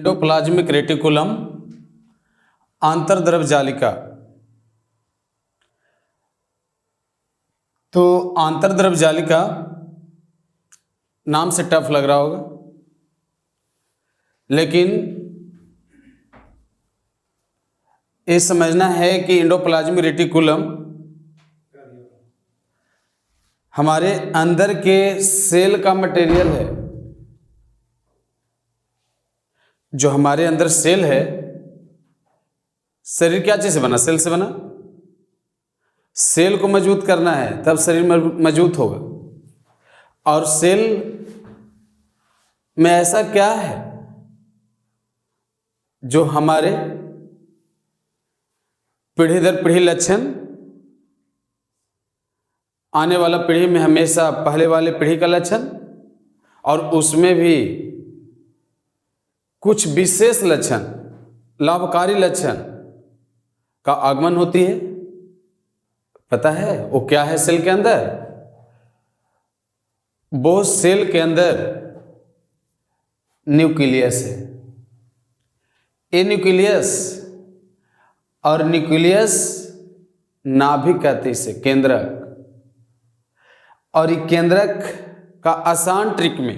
Endoplasmic reticulum आंतरद्रव जालिका। तो आंतरद्रव जालिका नाम से टफ लग रहा होगा, लेकिन ये समझना है कि एंडोप्लाज्मिक रेटिकुलम हमारे अंदर के सेल का मटेरियल है। जो हमारे अंदर सेल है, शरीर क्या चीज से बना? सेल से बना। सेल को मजबूत करना है तब शरीर मजबूत होगा। और सेल में ऐसा क्या है जो हमारे पीढ़ी दर पीढ़ी लक्षण, आने वाला पीढ़ी में हमेशा पहले वाले पीढ़ी का लक्षण और उसमें भी कुछ विशेष लक्षण, लाभकारी लक्षण का आगमन होती है। पता है वो क्या है? सेल के अंदर वो सेल के अंदर न्यूक्लियस है। ये न्यूक्लियस और न्यूक्लियस नाभिक कहते इसे, केंद्रक। और ये केंद्रक का आसान ट्रिक में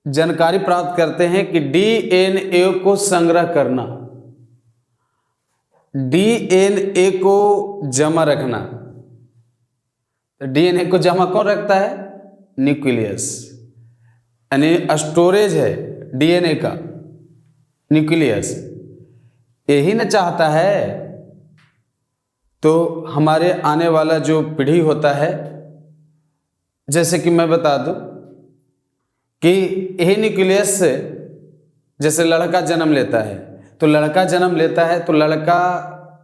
जानकारी प्राप्त करते हैं कि डीएनए को संग्रह करना, डीएनए को जमा रखना। तो डीएनए को जमा कौन रखता है? न्यूक्लियस। यानी स्टोरेज है डीएनए का न्यूक्लियस। यही न चाहता है तो हमारे आने वाला जो पीढ़ी होता है, जैसे कि मैं बता दूं कि यही न्यूक्लियस से जैसे लड़का जन्म लेता है, तो लड़का जन्म लेता है तो लड़का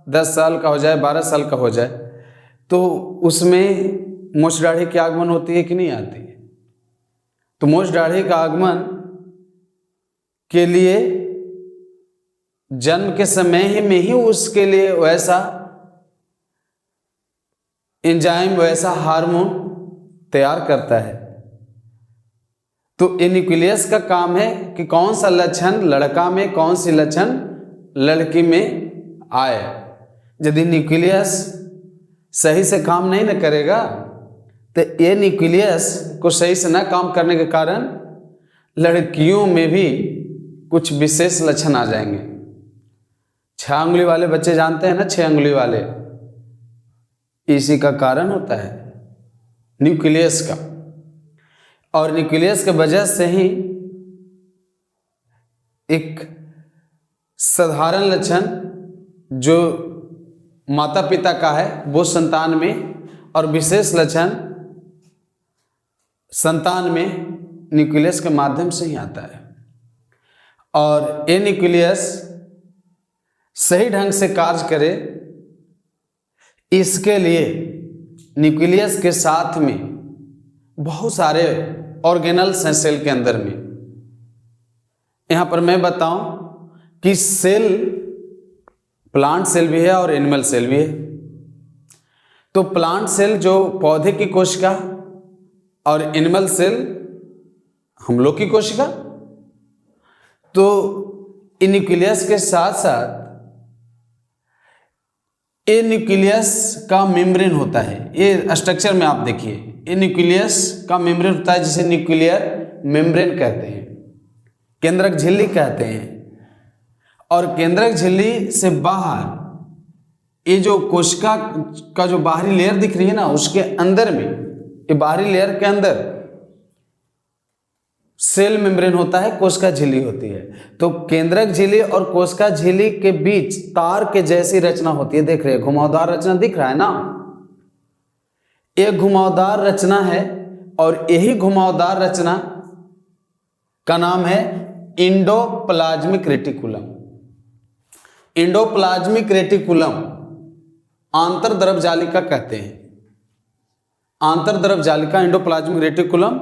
10 साल का हो जाए, 12 साल का हो जाए, तो उसमें मूछ दाढ़ी की आगमन होती है कि नहीं आती है? तो मूछ दाढ़ी का आगमन के लिए जन्म के समय में ही उसके लिए वैसा एंजाइम, वैसा हार्मोन तैयार करता है। तो ये न्यूक्लियस का काम है कि कौन सा लक्षण लड़का में, कौन सी लक्षण लड़की में आए। यदि न्यूक्लियस सही से काम नहीं न करेगा तो ये न्यूक्लियस को सही से ना काम करने के कारण लड़कियों में भी कुछ विशेष लक्षण आ जाएंगे। 6 उंगली वाले बच्चे जानते हैं ना, 6 उंगली वाले, इसी का कारण होता है न्यूक्लियस का। और न्यूक्लियस के वजह से ही एक साधारण लक्षण जो माता पिता का है वो संतान में, और विशेष लक्षण संतान में न्यूक्लियस के माध्यम से ही आता है। और ये न्यूक्लियस सही ढंग से कार्य करे, इसके लिए न्यूक्लियस के साथ में बहुत सारे ऑर्गेनल्स हैं सेल के अंदर में। यहां पर मैं बताऊं कि सेल प्लांट सेल भी है और एनिमल सेल भी है। तो प्लांट सेल जो पौधे की कोशिका और एनिमल सेल हम लोग की कोशिका। तो इन न्यूक्लियस के साथ साथ ये न्यूक्लियस का मेम्ब्रेन होता है। ये स्ट्रक्चर में आप देखिए, ये न्यूक्लियस का मेम्ब्रेन होता है जिसे न्यूक्लियर मेम्ब्रेन कहते हैं, केंद्रक झिल्ली कहते हैं। और केंद्रक झिल्ली से बाहर ये जो कोशिका का जो बाहरी लेयर दिख रही है ना, उसके अंदर में, ये बाहरी लेयर के अंदर सेल मेम्ब्रेन होता है, कोशिका झिल्ली होती है। तो केंद्रक झिल्ली और कोशिका झिल्ली के बीच तार के जैसी रचना होती है। देख रहे हैं, घुमावदार रचना दिख रहा है ना, एक घुमावदार रचना है। और यही घुमावदार रचना का नाम है एंडोप्लाज्मिक रेटिकुलम। एंडोप्लाज्मिक रेटिकुलम आंतरद्रव जालिका कहते हैं। आंतरद्रव जालिका एंडोप्लाज्मिक रेटिकुलम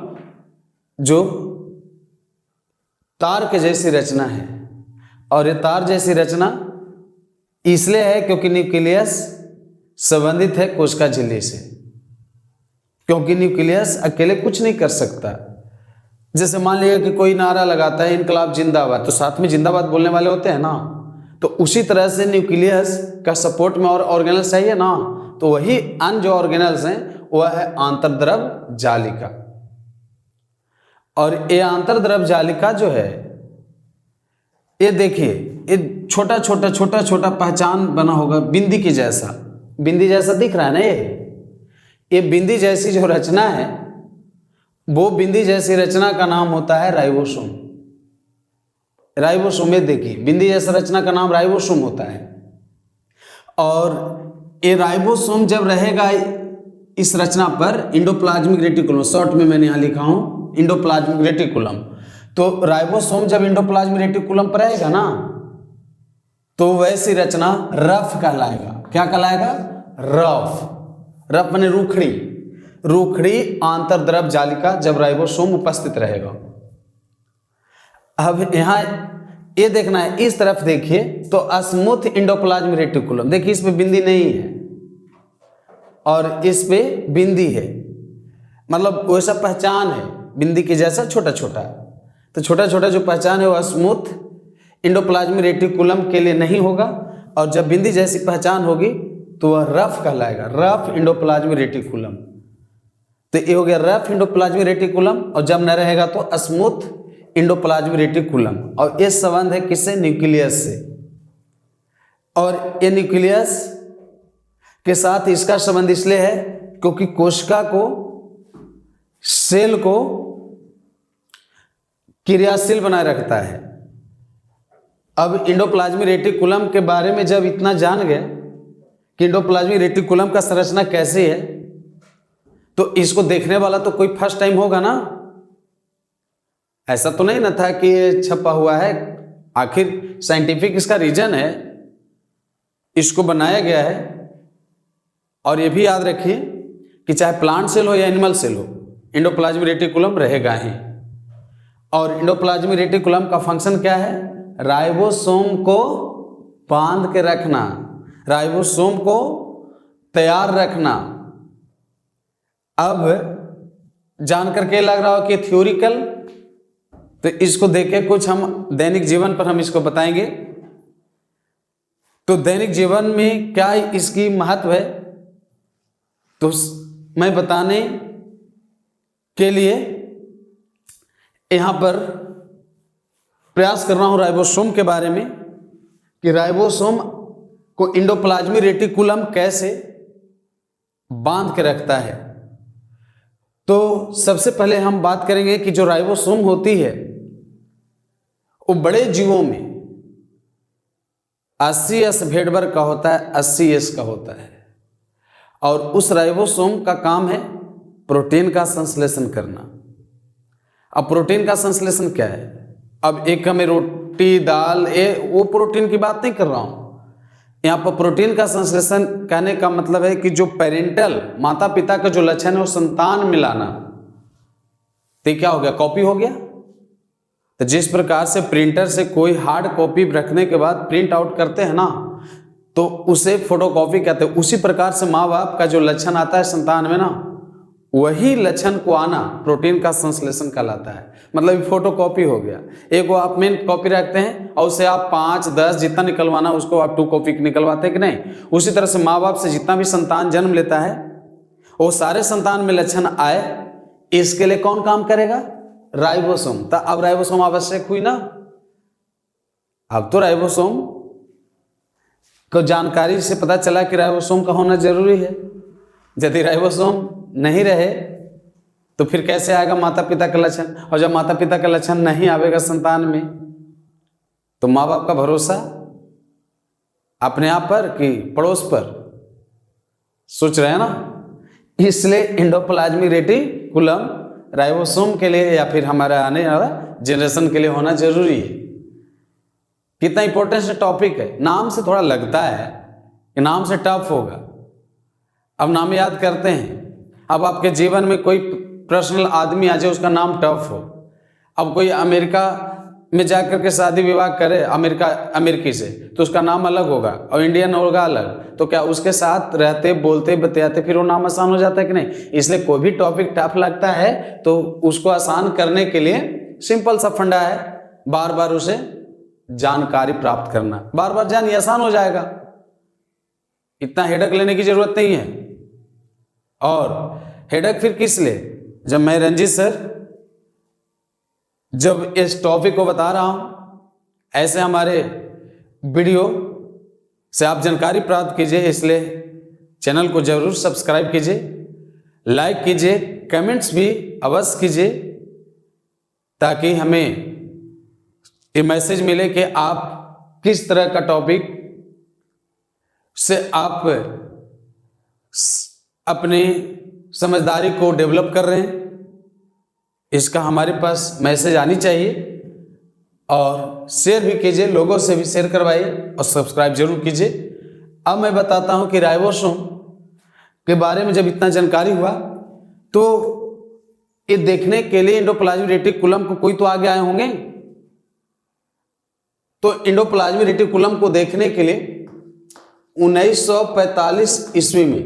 जो तार के जैसी रचना है। और ये तार जैसी रचना इसलिए है क्योंकि न्यूक्लियस संबंधित है कोशिका झिल्ली से, क्योंकि न्यूक्लियस अकेले कुछ नहीं कर सकता। जैसे मान लिया कि कोई नारा लगाता है इनकलाब जिंदाबाद, तो साथ में जिंदाबाद बोलने वाले होते हैं ना, तो उसी तरह से न्यूक्लियस का सपोर्ट में और ऑर्गेनल्स चाहिए ना, तो वही अन्य जो ऑर्गेनल्स हैं वह है आंतरद्रव जालिका। और ये आंतरद्रव जालिका जो है, ये देखिए, ये छोटा छोटा छोटा छोटा पहचान बना होगा बिंदी के जैसा, बिंदी जैसा दिख रहा है ना, ये बिंदी जैसी जो रचना है, वो बिंदी जैसी रचना का नाम होता है राइबोसोम। राइबोसोम में देखिए, बिंदी जैसा रचना का नाम राइबोसोम होता है। और ये राइबोसोम जब रहेगा इस रचना पर, इंडोप्लाज्मिक रेटिकुलम, शॉर्ट में मैंने यहाँ लिखा हूँ इंडोप्लाज्मिक रेटिकुलम, तो राइबोसोम जब इंडोप्लाज्मिक रेटिकुलम पर रहेगा ना, तो वैसी रचना रफ कहलाएगा। क्या कहलाएगा? रफ। रफ माने रूखड़ी, रूखड़ी आंतरद्रव जालिका जब राइबोसोम उपस्थित रहेगा। अब यहां ये देखना है, इस तरफ देखिए तो स्मूथ इंडोप्लाज्मिक रेटिकुलम, देखिए इस पे बिंदी नहीं है और इस पे बिंदी है, मतलब वैसा पहचान है बिंदी के जैसा छोटा छोटा। तो छोटा छोटा जो पहचान है वह स्मूथ इंडोप्लाज्मिक रेटिकुलम के लिए नहीं होगा, और जब बिंदी जैसी पहचान होगी तो वह रफ कहलाएगा, रफ इंडोप्लाज्मिक रेटिकुलम। तो ये हो गया रफ इंडोप्लाज्मिक रेटिकुलम, और जब न रहेगा तो स्मूथ इंडोप्लाज्मिक रेटिकुलम। और ये संबंध है किससे? न्यूक्लियस से। और ये न्यूक्लियस के साथ इसका संबंध इसलिए है क्योंकि कोशिका को, सेल को क्रियाशील बनाए रखता है। अब इंडोप्लाज्मिक रेटिकुलम के बारे में जब इतना जान गए कि इंडोप्लाज्मिक रेटिकुलम का संरचना कैसी है, तो इसको देखने वाला तो कोई फर्स्ट टाइम होगा ना। ऐसा तो नहीं ना था कि ये छपा हुआ है, आखिर साइंटिफिक इसका रीजन है, इसको बनाया गया है। और ये भी याद रखिए कि चाहे प्लांट सेल हो या एनिमल सेल हो, इंडोप्लाज्मिक रेटिकुलम रहेगा ही। और इंडोप्लाज्मिक रेटिकुलम का फंक्शन क्या है? राइबोसोम को बांध के रखना, राइबोसोम को तैयार रखना। अब जान करके लग रहा हो कि थ्योरिकल, तो इसको देखे कुछ हम दैनिक जीवन पर हम इसको बताएंगे। तो दैनिक जीवन में क्या इसकी महत्व है, तो मैं बताने के लिए यहां पर प्रयास कर रहा हूं राइबोसोम के बारे में, कि राइबोसोम को इंडोप्लाज्मिक रेटिकुलम कैसे बांध के रखता है। तो सबसे पहले हम बात करेंगे कि जो राइबोसोम होती है वो बड़े जीवों में 80S भेड़बर का होता है, 80S का होता है। और उस राइबोसोम का काम है प्रोटीन का संश्लेषण करना। अब प्रोटीन का संश्लेषण क्या है? अब एक हमें रोटी, दाल, वो प्रोटीन की बात नहीं कर रहा हूं यहाँ पर। प्रोटीन का संश्लेषण कहने का मतलब है कि जो पेरेंटल, माता पिता का जो लक्षण है वो संतान मिलाना। तो क्या हो गया? कॉपी हो गया। तो जिस प्रकार से प्रिंटर से कोई हार्ड कॉपी रखने के बाद प्रिंट आउट करते हैं ना, तो उसे फोटोकॉपी कहते हैं। उसी प्रकार से माँ बाप का जो लक्षण आता है संतान में ना, वही लक्षण को आना प्रोटीन का संश्लेषण कहलाता है। मतलब फोटोकॉपी हो गया। एक वो आप मेन कॉपी रखते हैं और उसे आप 5, 10 जितना निकलवाना उसको आप 2 कॉपी निकलवाते हैं कि नहीं। उसी तरह से माँ बाप से जितना भी संतान जन्म लेता है वो सारे संतान में लक्षण आए, इसके लिए कौन काम करेगा? राइबोसोम। तो अब राइबोसोम आवश्यक हुई ना। अब तो राइबोसोम को जानकारी से पता चला कि राइबोसोम का होना जरूरी है। यदि राइबोसोम नहीं रहे तो फिर कैसे आएगा माता पिता का लक्षण? और जब माता पिता का लक्षण नहीं आवेगा संतान में, तो माँ बाप का भरोसा अपने आप पर कि पड़ोस पर? सोच रहे हैं ना। इसलिए इंडोप्लाज्मिक रेटिकुलम राइबोसोम के लिए या फिर हमारे आने वाला जनरेशन के लिए होना जरूरी है। कितना इंपॉर्टेंट टॉपिक है। नाम से थोड़ा लगता है कि नाम से टफ होगा। अब नाम याद करते हैं। अब आपके जीवन में कोई पर्सनल आदमी आ जाए उसका नाम टफ हो। अब कोई अमेरिका में जाकर के शादी विवाह करे अमेरिकी से तो उसका नाम अलग होगा और इंडियन होगा अलग, तो क्या उसके साथ रहते बोलते बतियाते फिर वो नाम आसान हो जाता है कि नहीं? इसलिए कोई भी टॉपिक टफ लगता है तो उसको आसान करने के लिए सिंपल सा फंडा है, बार बार उसे जानकारी प्राप्त करना, बार बार जानिए आसान हो जाएगा, इतना हेडक लेने की जरूरत नहीं है। और हेडक फिर किस लिए? जब मैं रंजीत सर जब इस टॉपिक को बता रहा हूं, ऐसे हमारे वीडियो से आप जानकारी प्राप्त कीजिए, इसलिए चैनल को जरूर सब्सक्राइब कीजिए, लाइक कीजिए, कमेंट्स भी अवश्य कीजिए, ताकि हमें ये मैसेज मिले कि आप किस तरह का टॉपिक से आप अपनी समझदारी को डेवलप कर रहे हैं, इसका हमारे पास मैसेज आनी चाहिए। और शेयर भी कीजिए, लोगों से भी शेयर करवाइए और सब्सक्राइब जरूर कीजिए। अब मैं बताता हूं कि राइबोसोम के बारे में जब इतना जानकारी हुआ तो ये देखने के लिए एंडोप्लाज्मिक रेटिकुलम को कोई तो आगे आए होंगे, तो एंडोप्लाज्मिक रेटिकुलम को देखने के लिए 1945 ईस्वी में,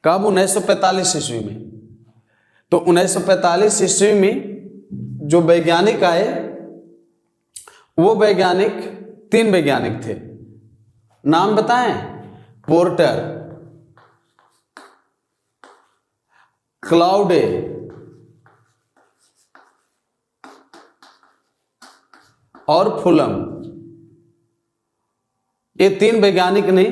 कब? 1945 ईस्वी में। तो 1945 ईस्वी में जो वैज्ञानिक आए वो वैज्ञानिक 3 वैज्ञानिक थे, नाम बताएं? पोर्टर, क्लाउडे और फुलम। ये 3 वैज्ञानिक ने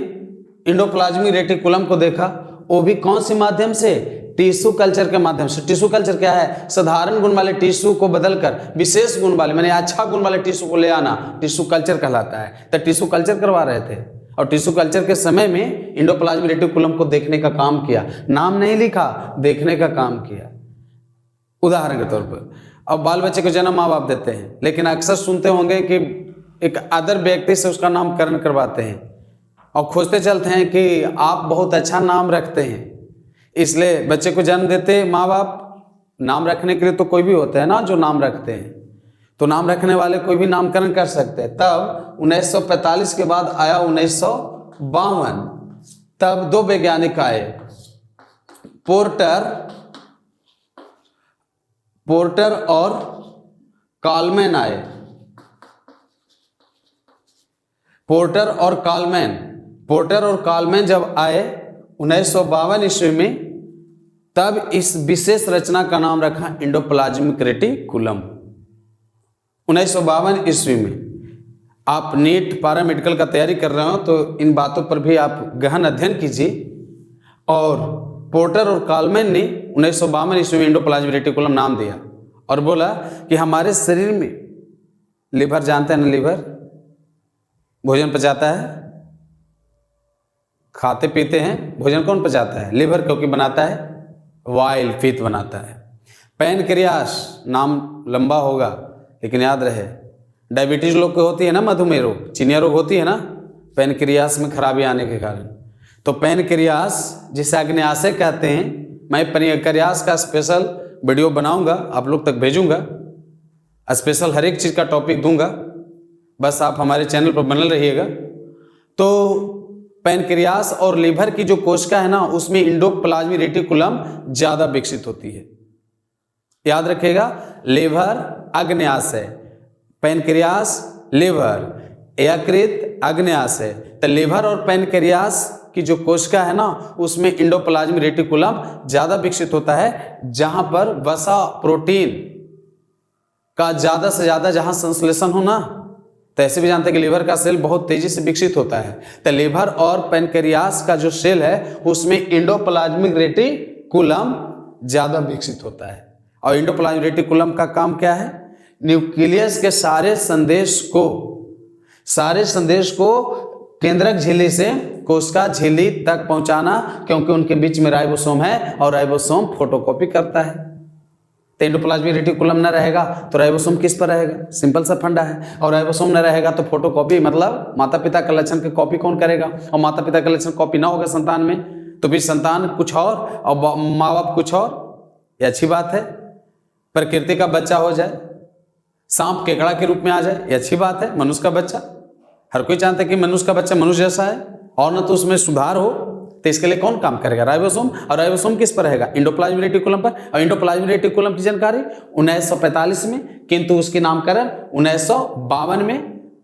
एंडोप्लाज्मिक रेटिकुलम को देखा, वो भी कौन से माध्यम से? टिश्यू कल्चर के माध्यम से। टिश्यू कल्चर क्या है? साधारण गुण वाले टिश्यू को बदलकर विशेष गुण वाले, माने अच्छा गुण वाले टिश्यू को ले आना, टिश्यू कल्चर कहलाता है। तो टिश्यू कल्चर करवा रहे थे और टिश्यू कल्चर के समय में एंडोप्लाज्मिक रेटिकुलम को देखने का काम किया, नाम नहीं लिखा, देखने का काम किया। उदाहरण के तौर पर अब बाल बच्चे को जन्म माँ बाप देते हैं, लेकिन अक्सर सुनते होंगे कि एक अदर व्यक्ति से उसका नामकरण करवाते हैं और खोजते चलते हैं कि आप बहुत अच्छा नाम रखते हैं, इसलिए बच्चे को जन्म देते माँ बाप। नाम रखने के लिए तो कोई भी होता है ना जो नाम रखते हैं, तो नाम रखने वाले कोई भी नामकरण कर सकते हैं। तब 1945 के बाद आया 1952, तब 2 वैज्ञानिक आए, पोर्टर और कालमैन आए। पोर्टर और कालमैन जब आए 1952 ईस्वी में, तब इस विशेष रचना का नाम रखा एंडोप्लाज्मिक रेटिकुलम। 1952 ईस्वी में। आप नीट पैरामेडिकल का तैयारी कर रहे हो तो इन बातों पर भी आप गहन अध्ययन कीजिए। और पोर्टर और कालमैन ने 1952 ईस्वी में एंडोप्लाज्मिक रेटिकुलम नाम दिया और बोला कि हमारे शरीर में लिवर, जानते हैं ना, लिवर भोजन पचाता है, खाते पीते हैं, भोजन कौन पचाता है? लिवर, क्योंकि बनाता है वाइल, पीत बनाता है। पैनक्रियास, नाम लंबा होगा लेकिन याद रहे, डायबिटीज लोग को होती है ना, मधुमेह रोग, चिनिया रोग होती है ना, पैनक्रियास में खराबी आने के कारण। तो पैनक्रियास जिसे अग्न्याशय कहते हैं, मैं पैनक्रियास का स्पेशल वीडियो बनाऊंगा, आप लोग तक भेजूंगा, स्पेशल हर एक चीज़ का टॉपिक दूंगा, बस आप हमारे चैनल पर बनल रहिएगा। तो पैनक्रियास और लीवर की जो कोशिका है ना, उसमें एंडोप्लाज्मिक रेटिकुलम ज़्यादा विकसित होती है। याद रखिएगा, लीवर अग्न्याशय, पैनक्रियास लीवर, यकृत अग्न्याशय। तो लीवर और पैनक्रियास की जो कोशिका है ना, उसमें एंडोप्लाज्मिक रेटिकुलम ज़्यादा विकसित होता है, जहां पर वसा प्रोटीन का ज़्यादा से ज़्यादा जहां संश्लेषण हो ना, तो ऐसे भी जानते हैं कि लीवर का सेल बहुत तेजी से विकसित होता है। तो लीवर और पैनक्रियास का जो सेल है उसमें एंडोप्लाज्मिक रेटिकुलम ज़्यादा विकसित होता है। और एंडोप्लाज्मिक रेटिकुलम का काम क्या है? न्यूक्लियस के सारे संदेश को केंद्रक झिल्ली से कोशिका झिल्ली तक पहुंचाना, क्योंकि उनके बीच में राइबोसोम है और राइबोसोम फोटोकॉपी करता है। तो एंडोप्लाज्मिक रेटिकुलम न रहेगा तो राइबोसोम किस पर रहेगा? सिंपल सा फंडा है। और राइबोसोम न रहेगा तो फोटोकॉपी, मतलब माता पिता का लक्षण की कॉपी कौन करेगा? और माता पिता का लक्षण कॉपी ना होगा संतान में, तो फिर संतान कुछ और माँ बाप कुछ और। ये अच्छी बात है, प्रकृति का बच्चा हो जाए सांप केकड़ा के रूप में आ जाए, ये अच्छी बात है। मनुष्य का बच्चा, हर कोई चाहता है कि मनुष्य का बच्चा मनुष्य जैसा है और न तो उसमें सुधार हो, तो इसके लिए कौन काम करेगा? राइबोसोम। और राइबोसोम किस पर रहेगा? एंडोप्लाज्मिक रेटिकुलम पर। और एंडोप्लाज्मिक रेटिकुलम की जानकारी 1945 में, किंतु उसकी नामकरण 1952 में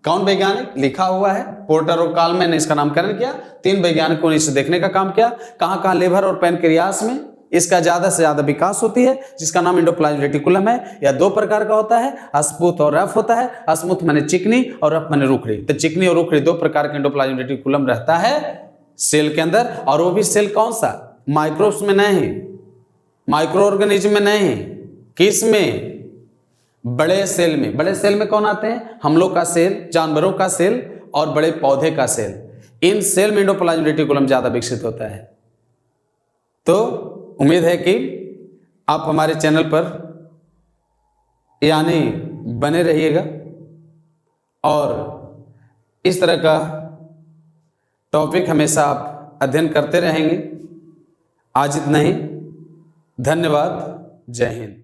कौन वैज्ञानिक लिखा हुआ है? पोर्टर और कालमैन ने इसका नामकरण किया। 3 वैज्ञानिकों ने इसे देखने का काम किया, कहां कहां लिवर और पैनक्रियास में इसका ज्यादा से ज्यादा विकास होती है, जिसका नाम एंडोप्लाज्मिक रेटिकुलम है। यह 2 प्रकार का होता है, स्मूथ और रफ होता है। स्मूथ माने चिकनी और रफ माने रूखड़ी। तो चिकनी और रूखड़ी 2 प्रकार के एंडोप्लाज्मिक रेटिकुलम रहता है सेल के अंदर। और वो भी सेल कौन सा? माइक्रोब्स में नहीं, माइक्रो ऑर्गेनिज्म में नहीं, किस में? बड़े सेल में। बड़े सेल में कौन आते हैं? हम लोग का सेल, जानवरों का सेल और बड़े पौधे का सेल। इन सेल में एंडोप्लाज्मिक रेटिकुलम ज्यादा विकसित होता है। तो उम्मीद है कि आप हमारे चैनल पर यानी बने रहिएगा और इस तरह का टॉपिक हमेशा आप अध्ययन करते रहेंगे। आज इतना ही। धन्यवाद। जय हिंद।